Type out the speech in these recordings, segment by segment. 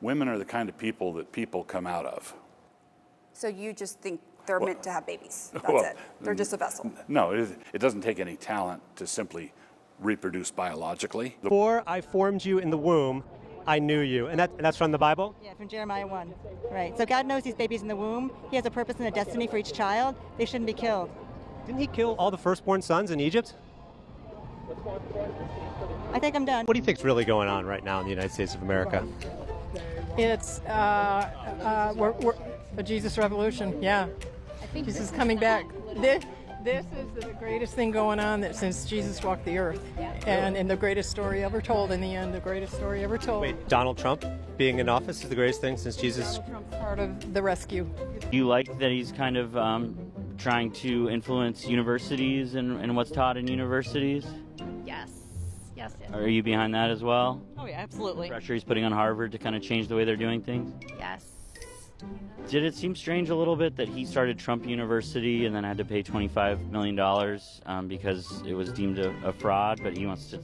women are the kind of people that people come out of. So you just think they're meant to have babies? That's Well, it? They're just a vessel? No, it doesn't take any talent to simply reproduce biologically. Before I formed you in the womb, I knew you. And that's from the Bible? Yeah, from Jeremiah 1. Right. So God knows these babies in the womb. He has a purpose and a destiny for each child. They shouldn't be killed. Didn't he kill all the firstborn sons in Egypt? I think I'm done. What do you think's really going on right now in the United States of America? It's we're a Jesus revolution. Yeah, Jesus is coming back. This is the greatest thing going on since Jesus walked the earth, and the greatest story ever told. In the end, the greatest story ever told. Wait, Donald Trump being in office is the greatest thing since Jesus? Donald Trump's part of the rescue. Do you like that he's kind of trying to influence universities and what's taught in universities? Yes. Yes. Are you behind that as well? Oh yeah, absolutely. Pressure he's putting on Harvard to kind of change the way they're doing things? Yes. Did it seem strange a little bit that he started Trump University and then had to pay $25 million because it was deemed a fraud, but he wants to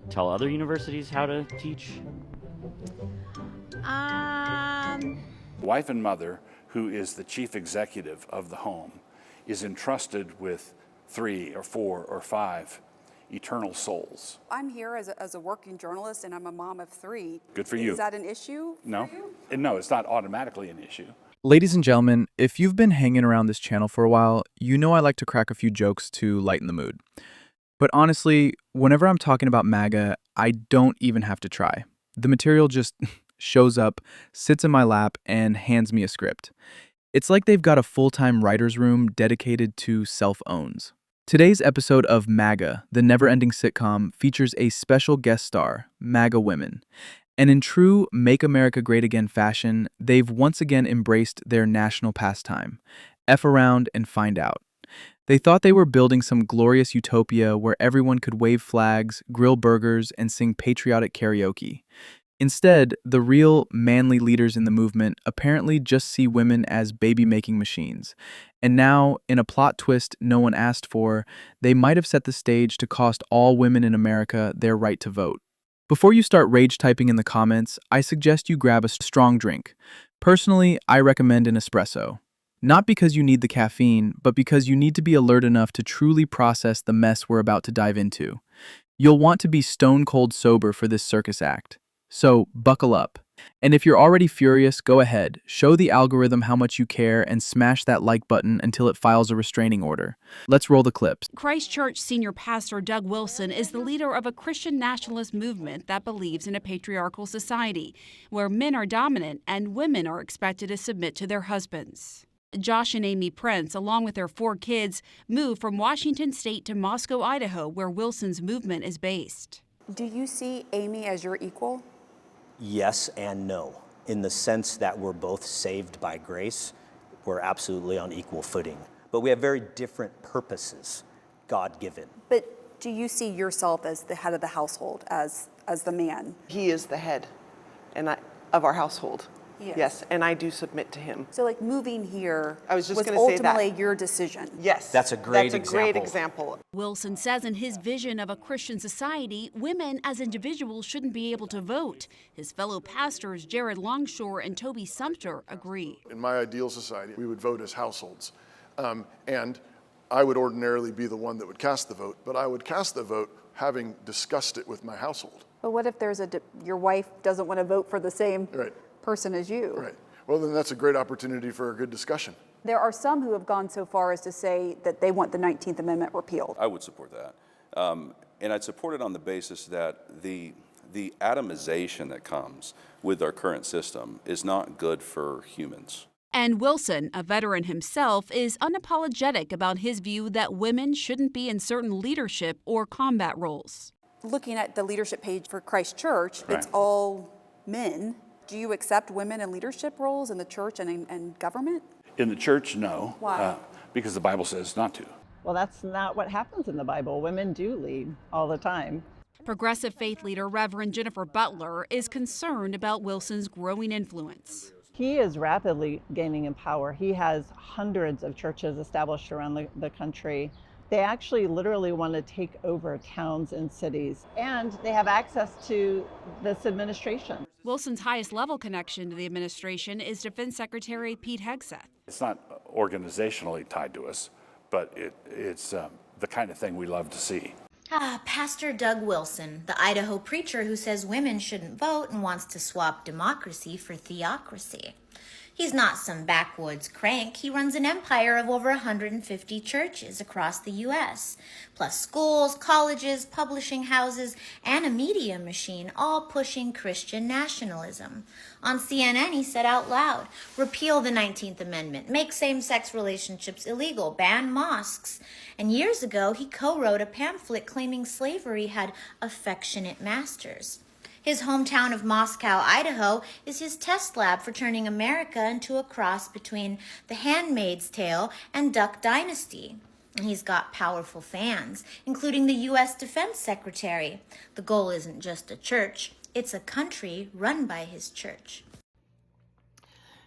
tell other universities how to teach? Wife and mother, who is the chief executive of the home, is entrusted with 3 or 4 or 5 eternal souls. I'm here as a working journalist, and I'm a mom of 3. Good for you. Is that an issue No? for you? No, it's not automatically an issue. Ladies and gentlemen, if you've been hanging around this channel for a while, you know I like to crack a few jokes to lighten the mood. But honestly, whenever I'm talking about MAGA, I don't even have to try. The material just shows up, sits in my lap, and hands me a script. It's like they've got a full-time writer's room dedicated to self-owns. Today's episode of MAGA, the never-ending sitcom, features a special guest star, MAGA women. And in true Make America Great Again fashion, they've once again embraced their national pastime. F around and find out. They thought they were building some glorious utopia where everyone could wave flags, grill burgers, and sing patriotic karaoke. Instead, the real manly leaders in the movement apparently just see women as baby-making machines. And now, in a plot twist no one asked for, they might have set the stage to cost all women in America their right to vote. Before you start rage typing in the comments, I suggest you grab a strong drink. Personally, I recommend an espresso. Not because you need the caffeine, but because you need to be alert enough to truly process the mess we're about to dive into. You'll want to be stone cold sober for this circus act. So, buckle up. And if you're already furious, go ahead, show the algorithm how much you care and smash that like button until it files a restraining order. Let's roll the clips. Christ Church senior pastor Doug Wilson is the leader of a Christian nationalist movement that believes in a patriarchal society, where men are dominant and women are expected to submit to their husbands. Josh and Amy Prince, along with their 4 kids, moved from Washington State to Moscow, Idaho, where Wilson's movement is based. Do you see Amy as your equal? Yes and no, in the sense that we're both saved by grace. We're absolutely on equal footing, but we have very different purposes, God-given. But do you see yourself as the head of the household, as the man? He is the head of our household. Yes. Yes, and I do submit to him. So like moving here was ultimately your decision. Yes. That's a great example. Wilson says in his vision of a Christian society, women as individuals shouldn't be able to vote. His fellow pastors Jared Longshore and Toby Sumter agree. In my ideal society, we would vote as households. And I would ordinarily be the one that would cast the vote, but I would cast the vote having discussed it with my household. But what if your wife doesn't want to vote for the same person as you? Right. Well, then that's a great opportunity for a good discussion. There are some who have gone so far as to say that they want the 19th Amendment repealed. I would support that. And I'd support it on the basis that the atomization that comes with our current system is not good for humans. And Wilson, a veteran himself, is unapologetic about his view that women shouldn't be in certain leadership or combat roles. Looking at the leadership page for Christ Church, it's all men. Do you accept women in leadership roles in the church and in government? In the church, no. Why? Because the Bible says not to. Well, that's not what happens in the Bible. Women do lead all the time. Progressive faith leader Reverend Jennifer Butler is concerned about Wilson's growing influence. He is rapidly gaining in power. He has hundreds of churches established around the country. They actually literally want to take over towns and cities, and they have access to this administration. Wilson's highest level connection to the administration is Defense Secretary Pete Hegseth. It's not organizationally tied to us, but it's the kind of thing we love to see. Pastor Doug Wilson, the Idaho preacher who says women shouldn't vote and wants to swap democracy for theocracy. He's not some backwoods crank. He runs an empire of over 150 churches across the U.S., plus schools, colleges, publishing houses, and a media machine, all pushing Christian nationalism. On CNN, he said out loud, repeal the 19th Amendment, make same-sex relationships illegal, ban mosques. And years ago, he co-wrote a pamphlet claiming slavery had affectionate masters. His hometown of Moscow, Idaho, is his test lab for turning America into a cross between The Handmaid's Tale and Duck Dynasty. And he's got powerful fans, including the U.S. Defense Secretary. The goal isn't just a church, it's a country run by his church.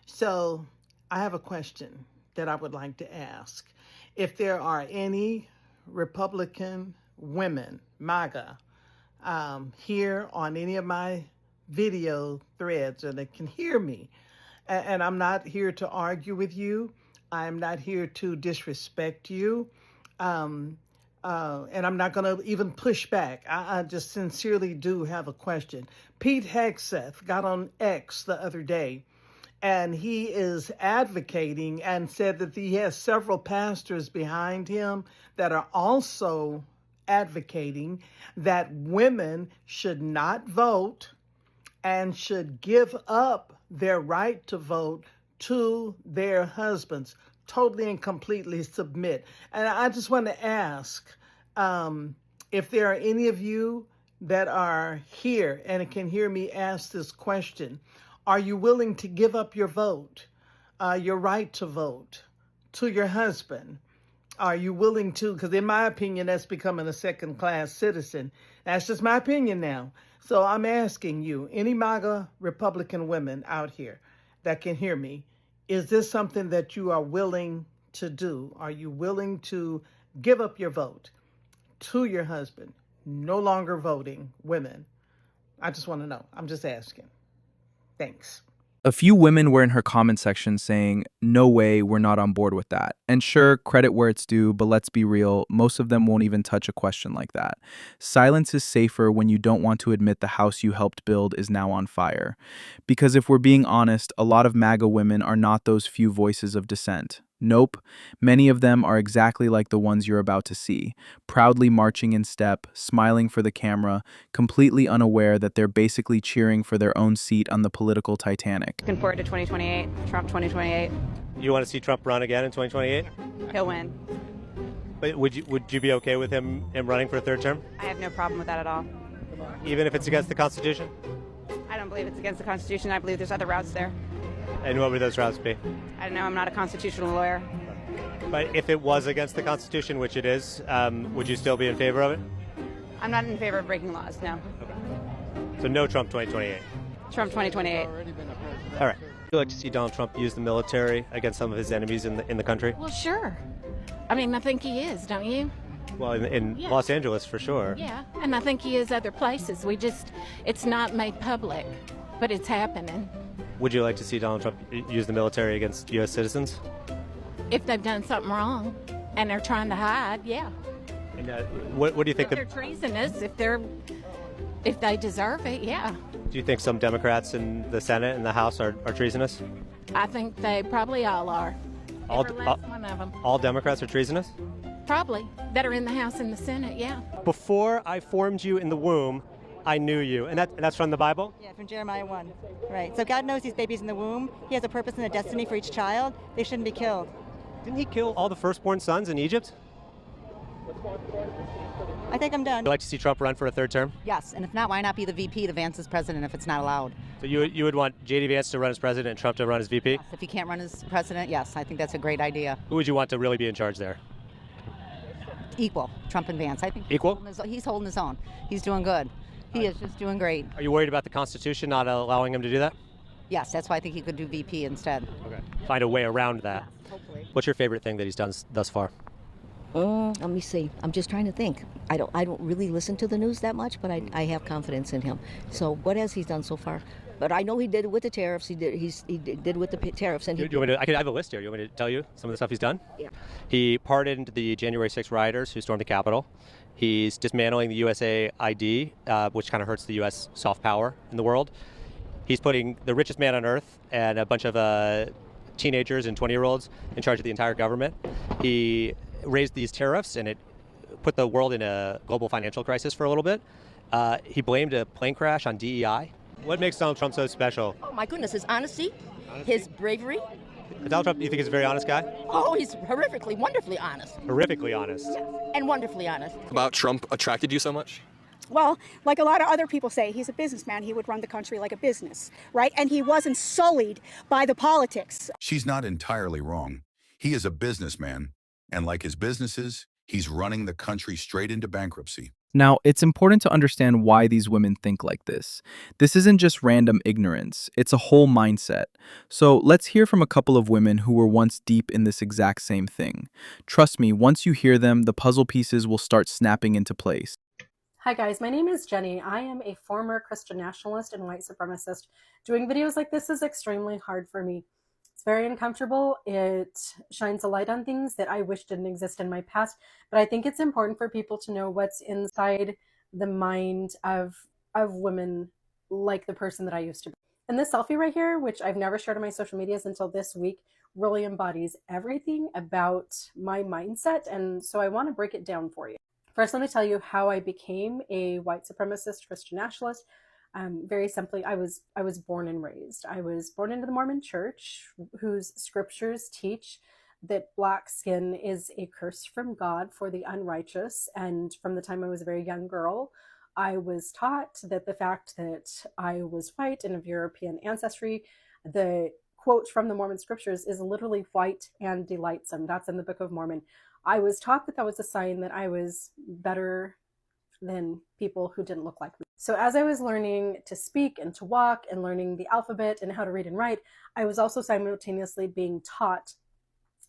So I have a question that I would like to ask. If there are any Republican women, MAGA, here on any of my video threads, and they can hear me. And I'm not here to argue with you. I'm not here to disrespect you. And I'm not going to even push back. I just sincerely do have a question. Pete Hegseth got on X the other day, and he is advocating and said that he has several pastors behind him that are also advocating that women should not vote and should give up their right to vote to their husbands, totally and completely submit. And I just want to ask if there are any of you that are here and can hear me ask this question. Are you willing to give up your vote, your right to vote, to your husband? Are you willing to? Because in my opinion, that's becoming a second-class citizen. That's just my opinion now. So I'm asking you, any MAGA Republican women out here that can hear me, is this something that you are willing to do? Are you willing to give up your vote to your husband? No longer voting women. I just want to know. I'm just asking. Thanks. A few women were in her comment section saying, no way, we're not on board with that. And sure, credit where it's due, but let's be real, most of them won't even touch a question like that. Silence is safer when you don't want to admit the house you helped build is now on fire. Because if we're being honest, a lot of MAGA women are not those few voices of dissent. Nope, many of them are exactly like the ones you're about to see, proudly marching in step, smiling for the camera, completely unaware that they're basically cheering for their own seat on the political Titanic. Looking forward to 2028, Trump 2028. You want to see Trump run again in 2028? He'll win. But would you be okay with him running for a third term? I have no problem with that at all. Even if it's against the Constitution? I don't believe it's against the Constitution. I believe there's other routes there. And what would those routes be? I don't know. I'm not a constitutional lawyer. But if it was against the Constitution, which it is, would you still be in favor of it? I'm not in favor of breaking laws, no. Okay. So no Trump 2028? Trump 2028. All right. Would you like to see Donald Trump use the military against some of his enemies in the country? Well, sure. I mean, I think he is, don't you? Well, in Yeah. Los Angeles, for sure. Yeah, and I think he is other places. It's not made public, but it's happening. Would you like to see Donald Trump use the military against U.S. citizens? If they've done something wrong and they're trying to hide, yeah. And what do you think? If they're treasonous, if they deserve it, yeah. Do you think some Democrats in the Senate and the House are treasonous? I think they probably all are. Every last one of them. All Democrats are treasonous? Probably. That are in the House and the Senate, yeah. Before I formed you in the womb, I knew you. And that's from the Bible? Yeah, from Jeremiah 1. Right. So God knows these babies in the womb. He has a purpose and a destiny for each child. They shouldn't be killed. Didn't he kill all the firstborn sons in Egypt? I think I'm done. Would you like to see Trump run for a third term? Yes, and if not, why not be the VP to Vance as president if it's not allowed? So you would want J.D. Vance to run as president and Trump to run as VP? Yes, if he can't run as president, yes, I think that's a great idea. Who would you want to really be in charge there? Equal, Trump and Vance. I think Equal? He's holding his own. He's doing good. He is just doing great. Are you worried about the Constitution not allowing him to do that? Yes, that's why I think he could do VP instead. Okay. Find a way around that. Yes, hopefully. What's your favorite thing that he's done thus far? Let me see. I'm just trying to think. I don't really listen to the news that much, but I have confidence in him. So what has he done so far? But I know he did it with the tariffs. He did with the tariffs, and Do you want me to, I have a list here. You want me to tell you some of the stuff he's done? Yeah. He pardoned the January 6th rioters who stormed the Capitol. He's dismantling the USA ID, which kind of hurts the U.S. soft power in the world. He's putting the richest man on earth and a bunch of teenagers and 20-year-olds in charge of the entire government. He raised these tariffs, and it put the world in a global financial crisis for a little bit. He blamed a plane crash on DEI. What makes Donald Trump so special? Oh my goodness, his honesty, his bravery. Donald Trump, you think, is a very honest guy? Oh, he's horrifically, wonderfully honest. Horrifically honest. Yes, and wonderfully honest. About Trump attracted you so much? Well, like a lot of other people say, he's a businessman. He would run the country like a business, right? And he wasn't sullied by the politics. She's not entirely wrong. He is a businessman, and like his businesses, he's running the country straight into bankruptcy. Now, it's important to understand why these women think like this. This isn't just random ignorance, it's a whole mindset. So let's hear from a couple of women who were once deep in this exact same thing. Trust me, once you hear them, the puzzle pieces will start snapping into place. Hi guys, my name is Jenny. I am a former Christian nationalist and white supremacist. Doing videos like this is extremely hard for me. It's very uncomfortable. It shines a light on things that I wish didn't exist in my past, but I think it's important for people to know what's inside the mind of women like the person that I used to be. And this selfie right here, which I've never shared on my social medias until this week, really embodies everything about my mindset, and so I want to break it down for you. First, let me tell you how I became a white supremacist Christian nationalist. Very simply, I was born and raised. I was born into the Mormon Church, whose scriptures teach that black skin is a curse from God for the unrighteous. And from the time I was a very young girl, I was taught that the fact that I was white and of European ancestry, the quote from the Mormon scriptures is literally white and delightsome. That's in the Book of Mormon. I was taught that that was a sign that I was better than people who didn't look like me. So as I was learning to speak and to walk and learning the alphabet and how to read and write, I was also simultaneously being taught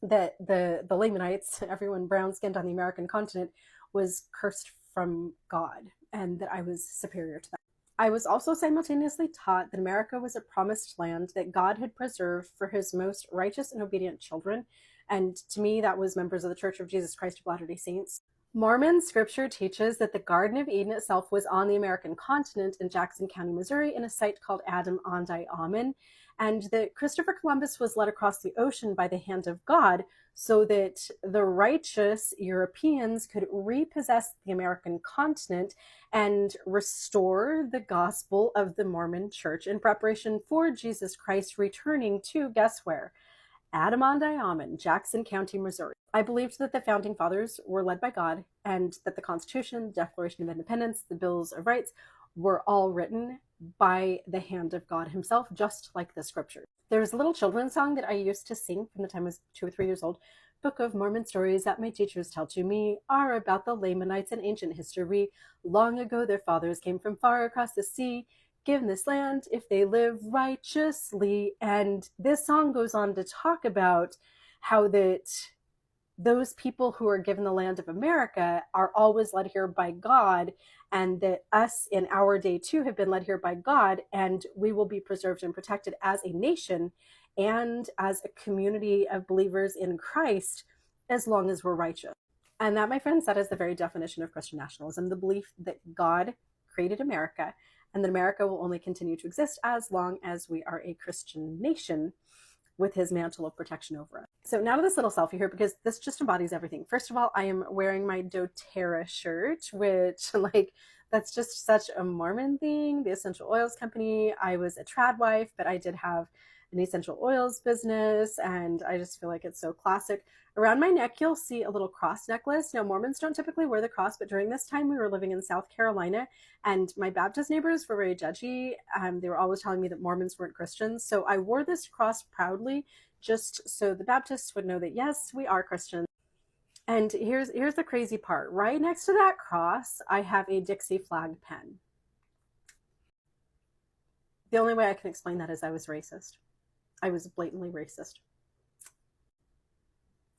that the Lamanites, everyone brown-skinned on the American continent, was cursed from God and that I was superior to them. I was also simultaneously taught that America was a promised land that God had preserved for his most righteous and obedient children. And to me, that was members of the Church of Jesus Christ of Latter-day Saints. Mormon scripture teaches that the Garden of Eden itself was on the American continent in Jackson County, Missouri, in a site called Adam Ondi Amen, and that Christopher Columbus was led across the ocean by the hand of God so that the righteous Europeans could repossess the American continent and restore the gospel of the Mormon Church in preparation for Jesus Christ returning to, guess where? Adam Ondi Amen, Jackson County, Missouri. I believed that the founding fathers were led by God and that the Constitution, the Declaration of Independence, the Bills of Rights were all written by the hand of God himself, just like the scripture. There's a little children's song that I used to sing from the time I was 2 or 3 years old. Book of Mormon stories that my teachers tell to me are about the Lamanites in ancient history. Long ago their fathers came from far across the sea, given this land if they live righteously. And this song goes on to talk about how that those people who are given the land of America are always led here by God, and that us in our day too have been led here by God, and we will be preserved and protected as a nation and as a community of believers in Christ as long as we're righteous. And that, my friends, that is the very definition of Christian nationalism, the belief that God created America and that America will only continue to exist as long as we are a Christian nation with his mantle of protection over us. So now to this little selfie here, because this just embodies everything. First of all, I am wearing my doTERRA shirt, which that's just such a Mormon thing. The essential oils company. I was a trad wife, but I did have an essential oils business, and I just feel like it's so classic. Around my neck, you'll see a little cross necklace. Now, Mormons don't typically wear the cross, but during this time, we were living in South Carolina, and my Baptist neighbors were very judgy. They were always telling me that Mormons weren't Christians, so I wore this cross proudly, just so the Baptists would know that, yes, we are Christians. And here's the crazy part. Right next to that cross, I have a Dixie flag pen. The only way I can explain that is I was racist. I was blatantly racist.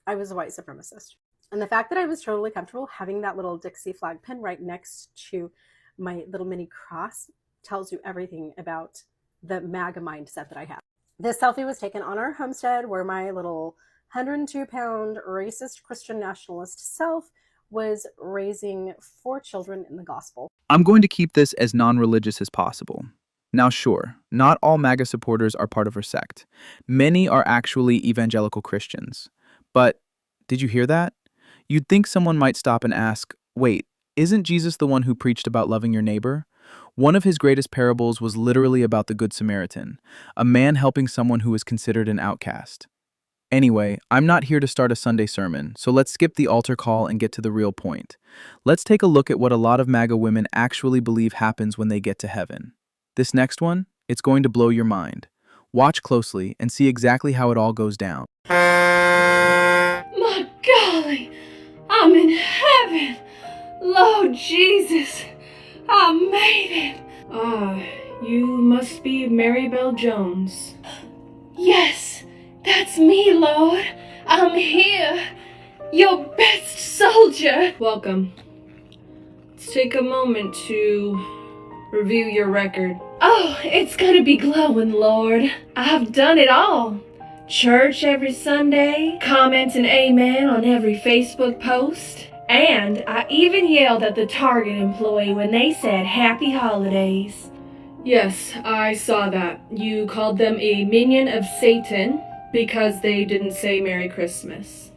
I was a white supremacist. And the fact that I was totally comfortable having that little Dixie flag pin right next to my little mini cross tells you everything about the MAGA mindset that I have. This selfie was taken on our homestead where my little 102-pound racist Christian nationalist self was raising 4 children in the gospel. I'm going to keep this as non-religious as possible. Now, sure, not all MAGA supporters are part of her sect. Many are actually evangelical Christians. But did you hear that? You'd think someone might stop and ask, wait, isn't Jesus the one who preached about loving your neighbor? One of his greatest parables was literally about the Good Samaritan, a man helping someone who was considered an outcast. Anyway, I'm not here to start a Sunday sermon, so let's skip the altar call and get to the real point. Let's take a look at what a lot of MAGA women actually believe happens when they get to heaven. This next one, it's going to blow your mind. Watch closely and see exactly how it all goes down. My golly, I'm in heaven. Lord Jesus, I made it. You must be Maribel Jones. Yes, that's me, Lord. I'm here. Your best soldier. Welcome. Let's take a moment to review your record. Oh, it's gonna be glowing, Lord. I've done it all. Church every Sunday, commenting amen on every Facebook post, and I even yelled at the Target employee when they said happy holidays. Yes, I saw that. You called them a minion of Satan because they didn't say Merry Christmas.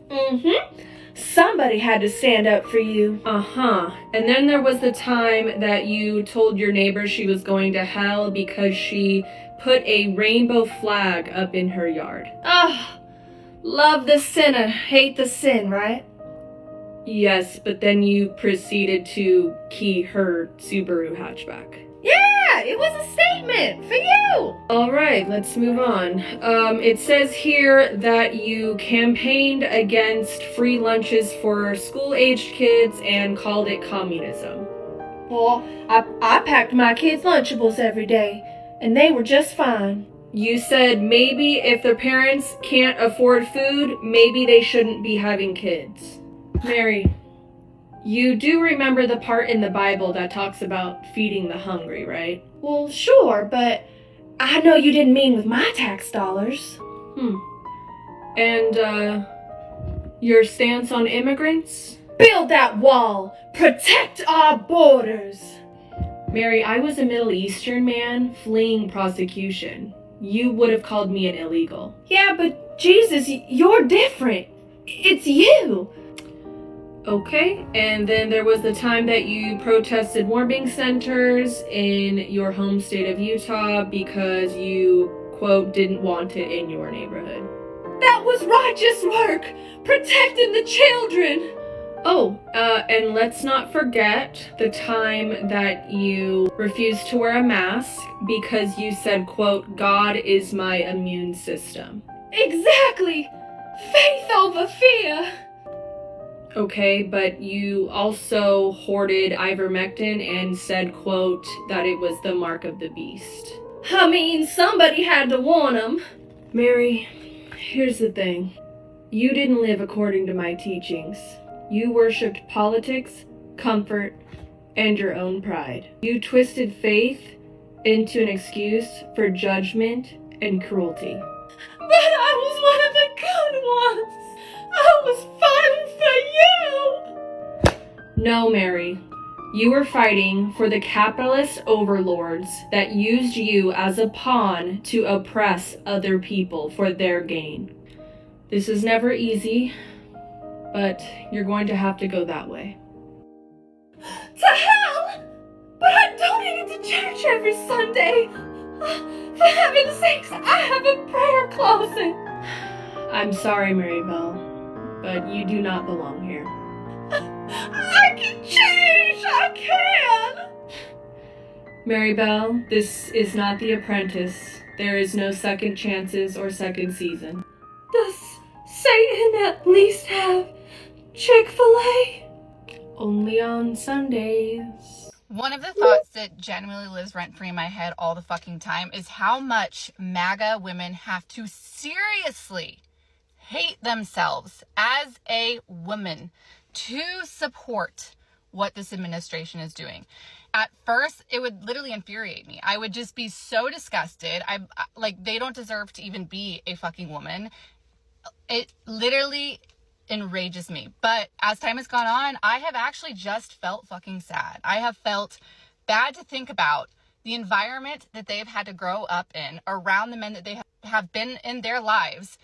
Mm-hmm. Somebody had to stand up for you. Uh-huh. And then there was the time that you told your neighbor she was going to hell because she put a rainbow flag up in her yard. Ah, love the sinner, hate the sin, right? Yes, but then you proceeded to key her Subaru hatchback. Yeah, it was a statement for you. All right, let's move on. It says here that you campaigned against free lunches for school-aged kids and called it communism. Well, I packed my kids' Lunchables every day, and they were just fine. You said maybe if their parents can't afford food, maybe they shouldn't be having kids. Mary, you do remember the part in the Bible that talks about feeding the hungry, right? Well, sure, but I know you didn't mean with my tax dollars. And, your stance on immigrants? Build that wall! Protect our borders! Mary, I was a Middle Eastern man fleeing prosecution. You would have called me an illegal. Yeah, but Jesus, you're different. It's you. Okay, and then there was the time that you protested warming centers in your home state of Utah because you, quote, didn't want it in your neighborhood. That was righteous work! Protecting the children! Oh, and let's not forget the time that you refused to wear a mask because you said, quote, God is my immune system. Exactly! Faith over fear! Okay, but you also hoarded ivermectin and said, quote, that it was the mark of the beast. I mean, somebody had to warn them. Mary, here's the thing. You didn't live according to my teachings. You worshipped politics, comfort, and your own pride. You twisted faith into an excuse for judgment and cruelty. But I was one of the good ones! I was fighting for you! No, Mary. You were fighting for the capitalist overlords that used you as a pawn to oppress other people for their gain. This is never easy, but you're going to have to go that way. To hell! But I donated to church every Sunday! For heaven's sakes, I have a prayer closet! I'm sorry, Maribel, but you do not belong here. I can change! I can! Maribel, this is not The Apprentice. There is no second chances or second season. Does Satan at least have Chick-fil-A? Only on Sundays. One of the thoughts that genuinely lives rent-free in my head all the fucking time is how much MAGA women have to seriously hate themselves as a woman to support what this administration is doing. At first, it would literally infuriate me. I would just be so disgusted. They don't deserve to even be a fucking woman. It literally enrages me. But as time has gone on, I have actually just felt fucking sad. I have felt bad to think about the environment that they've had to grow up in, around the men that they have been in their lives,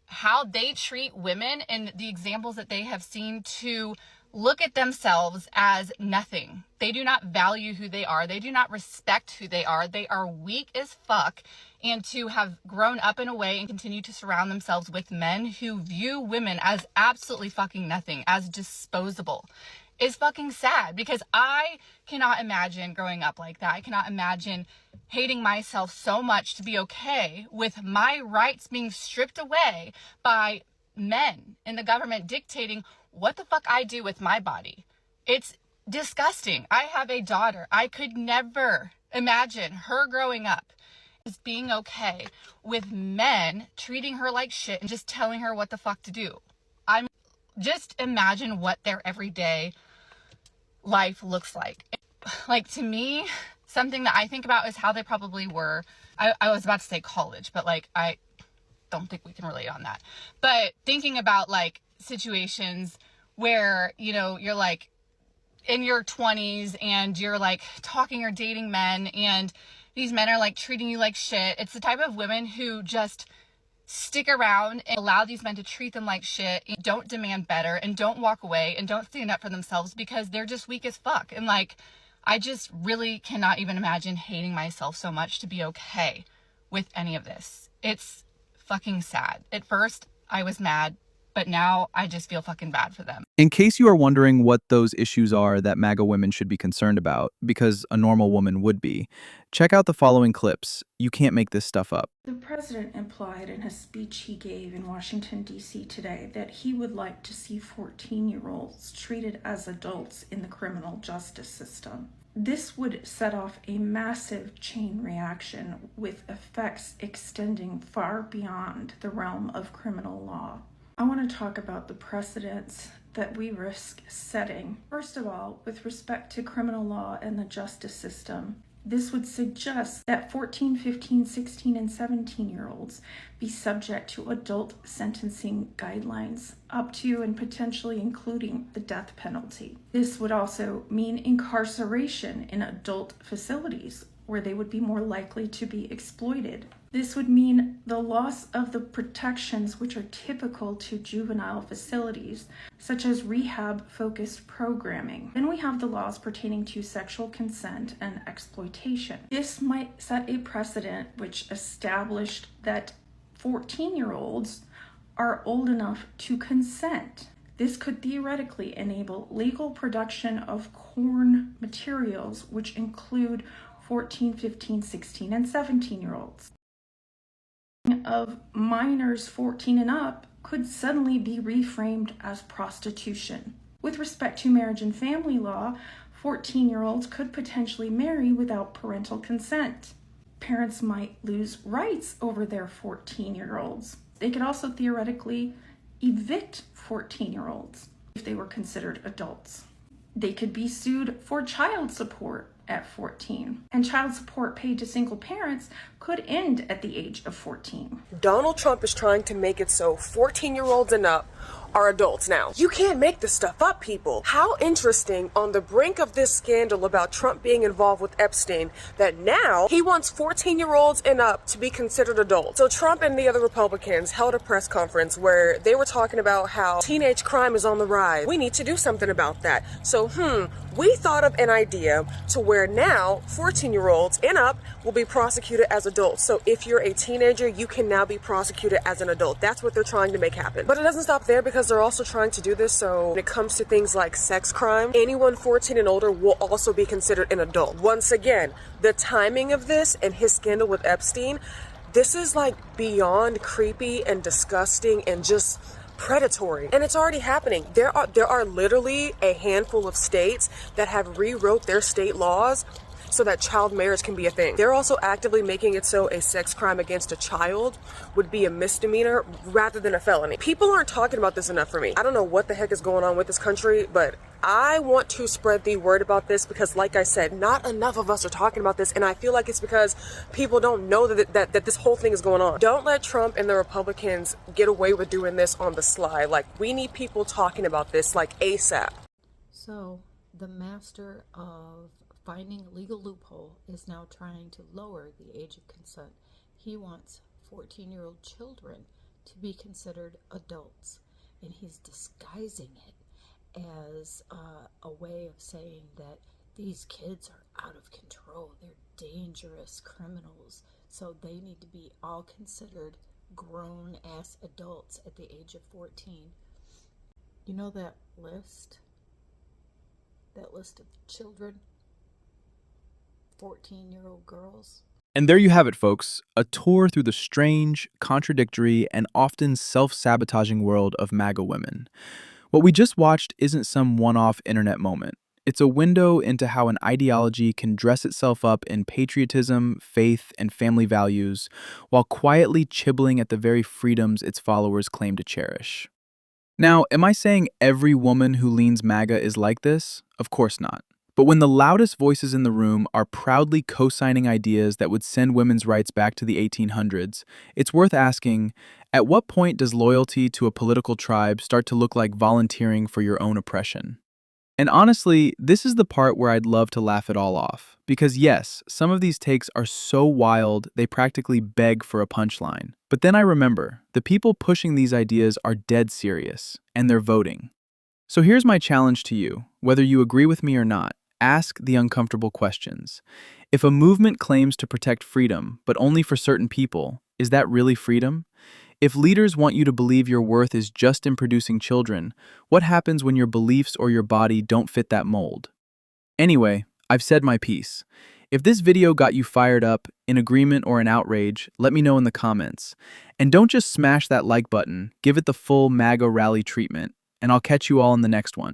how they treat women, and the examples that they have seen to look at themselves as nothing. They do not value who they are. They do not respect who they are. They are weak as fuck. And to have grown up in a way and continue to surround themselves with men who view women as absolutely fucking nothing, as disposable, is fucking sad, because I cannot imagine growing up like that. I cannot imagine hating myself so much to be okay with my rights being stripped away by men in the government dictating what the fuck I do with my body. It's disgusting. I have a daughter. I could never imagine her growing up as being okay with men treating her like shit and just telling her what the fuck to do. Just imagine what their everyday life looks like. Like, to me, something that I think about is how they probably were. I was about to say college, but I don't think we can relate on that. But thinking about situations where, you're in your 20s and you're talking or dating men, and these men are treating you like shit. It's the type of women who just stick around and allow these men to treat them like shit, and don't demand better, and don't walk away, and don't stand up for themselves because they're just weak as fuck. And I just really cannot even imagine hating myself so much to be okay with any of this. It's fucking sad. At first, I was mad, but now I just feel fucking bad for them. In case you are wondering what those issues are that MAGA women should be concerned about, because a normal woman would be, check out the following clips. You can't make this stuff up. The president implied in his speech he gave in Washington, D.C. today that he would like to see 14-year-olds treated as adults in the criminal justice system. This would set off a massive chain reaction with effects extending far beyond the realm of criminal law. I want to talk about the precedents that we risk setting. First of all, with respect to criminal law and the justice system, this would suggest that 14, 15, 16, and 17-year-olds be subject to adult sentencing guidelines, up to and potentially including the death penalty. This would also mean incarceration in adult facilities, where they would be more likely to be exploited. This would mean the loss of the protections which are typical to juvenile facilities, such as rehab-focused programming. Then we have the laws pertaining to sexual consent and exploitation. This might set a precedent which established that 14-year-olds are old enough to consent. This could theoretically enable legal production of porn materials, which include 14, 15, 16, and 17-year-olds. Of minors 14 and up could suddenly be reframed as prostitution. With respect to marriage and family law, 14-year-olds could potentially marry without parental consent. Parents might lose rights over their 14-year-olds. They could also theoretically evict 14-year-olds if they were considered adults. They could be sued for child support at 14, and child support paid to single parents could end at the age of 14. Donald Trump is trying to make it so 14-year-olds and up are adults now. You can't make this stuff up, people. How interesting, on the brink of this scandal about Trump being involved with Epstein, that now he wants 14-year-olds and up to be considered adults. So Trump and the other Republicans held a press conference where they were talking about how teenage crime is on the rise. We need to do something about that. So, we thought of an idea to where now 14-year-olds and up will be prosecuted as adults. So if you're a teenager, you can now be prosecuted as an adult. That's what they're trying to make happen. But it doesn't stop there, because they're also trying to do this so when it comes to things like sex crime, anyone 14 and older will also be considered an adult. Once again, the timing of this and his scandal with Epstein, this is beyond creepy and disgusting and just predatory, and it's already happening. There are literally a handful of states that have rewrote their state laws so that child marriage can be a thing. They're also actively making it so a sex crime against a child would be a misdemeanor rather than a felony. People aren't talking about this enough for me. I don't know what the heck is going on with this country, but I want to spread the word about this because, like I said, not enough of us are talking about this, and I feel like it's because people don't know that this whole thing is going on. Don't let Trump and the Republicans get away with doing this on the sly. Like, we need people talking about this, like, ASAP. So, the master of finding a legal loophole is now trying to lower the age of consent. He wants 14-year-old children to be considered adults, and he's disguising it as a way of saying that these kids are out of control. They're dangerous criminals, so they need to be all considered grown-ass adults at the age of 14. You know that list? That list of children? 14-year-old girls? And there you have it, folks, a tour through the strange, contradictory, and often self-sabotaging world of MAGA women. What we just watched isn't some one-off internet moment. It's a window into how an ideology can dress itself up in patriotism, faith, and family values, while quietly chibbling at the very freedoms its followers claim to cherish. Now, am I saying every woman who leans MAGA is like this? Of course not. But when the loudest voices in the room are proudly co-signing ideas that would send women's rights back to the 1800s, it's worth asking, at what point does loyalty to a political tribe start to look like volunteering for your own oppression? And honestly, this is the part where I'd love to laugh it all off. Because yes, some of these takes are so wild, they practically beg for a punchline. But then I remember, the people pushing these ideas are dead serious, and they're voting. So here's my challenge to you, whether you agree with me or not. Ask the uncomfortable questions. If a movement claims to protect freedom, but only for certain people, is that really freedom? If leaders want you to believe your worth is just in producing children, what happens when your beliefs or your body don't fit that mold? Anyway, I've said my piece. If this video got you fired up, in agreement or in outrage, let me know in the comments. And don't just smash that like button, give it the full MAGA rally treatment, and I'll catch you all in the next one.